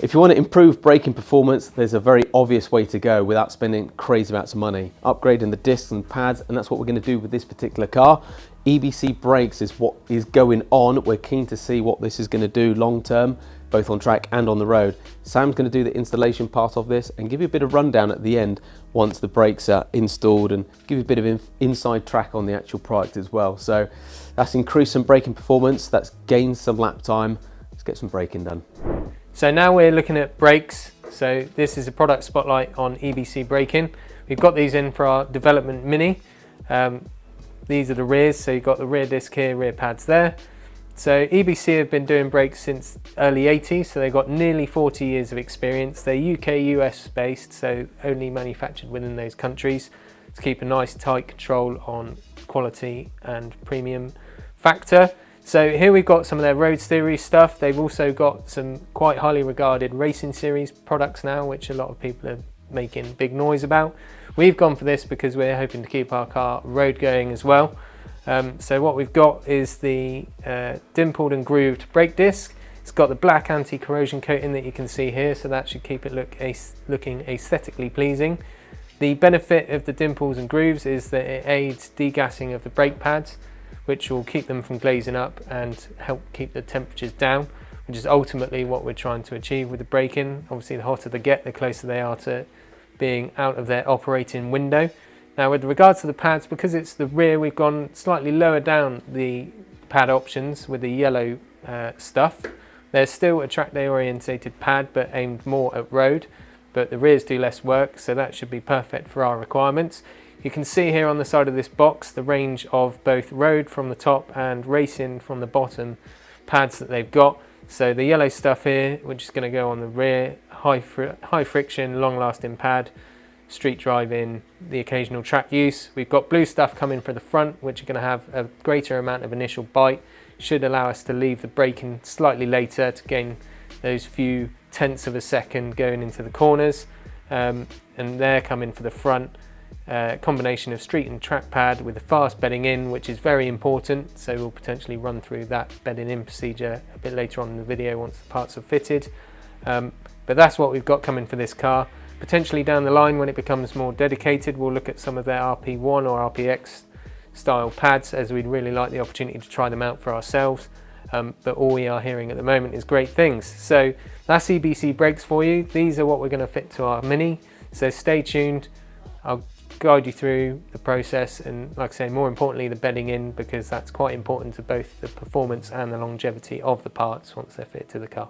If you want to improve braking performance, there's a very obvious way to go without spending crazy amounts of money. Upgrading the discs and pads, and that's what we're going to do with this particular car. EBC Brakes is what is going on. We're keen to see what this is going to do long term, both on track and on the road. Sam's going to do the installation part of this and give you a bit of rundown at the end once the brakes are installed, and give you a bit of inside track on the actual product as well. So that's increased some braking performance, that's gained some lap time. Let's get some braking done. So now we're looking at brakes. So this is a product spotlight on EBC braking. We've got these in for our development mini. These are the rears, so you've got the rear disc here, rear pads there. So EBC have been doing brakes since early 80s, so they've got nearly 40 years of experience. They're UK, US based, so only manufactured within those countries to keep a nice tight control on quality and premium factor. So here we've got some of their road series stuff. They've also got some quite highly regarded racing series products now, which a lot of people are making big noise about. We've gone for this because we're hoping to keep our car road going as well. So what we've got is the dimpled and grooved brake disc. It's got the black anti-corrosion coating that you can see here, so that should keep it looking aesthetically pleasing. The benefit of the dimples and grooves is that it aids degassing of the brake pads, which will keep them from glazing up and help keep the temperatures down, which is ultimately what we're trying to achieve with the braking. Obviously, the hotter they get, the closer they are to being out of their operating window. Now, with regards to the pads, because it's the rear, we've gone slightly lower down the pad options with the yellow stuff. There's still a track day orientated pad, but aimed more at road, but the rears do less work, so that should be perfect for our requirements. You can see here on the side of this box the range of both road from the top and racing from the bottom pads that they've got. So the yellow stuff here, which is going to go on the rear, high friction, long lasting pad, street driving, the occasional track use. We've got blue stuff coming for the front, which are going to have a greater amount of initial bite, should allow us to leave the braking slightly later to gain those few tenths of a second going into the corners. And they're coming for the front. Combination of street and track pad with the fast bedding in, which is very important, so we'll potentially run through that bedding in procedure a bit later on in the video once the parts are fitted. But that's what we've got coming for this car. Potentially down the line, when it becomes more dedicated, we'll look at some of their RP1 or RPX style pads, as we'd really like the opportunity to try them out for ourselves. But all we are hearing at the moment is great things. So that's EBC Brakes for you. These are what we're going to fit to our Mini, so stay tuned. I'll guide you through the process, and like I say, more importantly, the bedding in, because that's quite important to both the performance and the longevity of the parts once they're fitted to the car.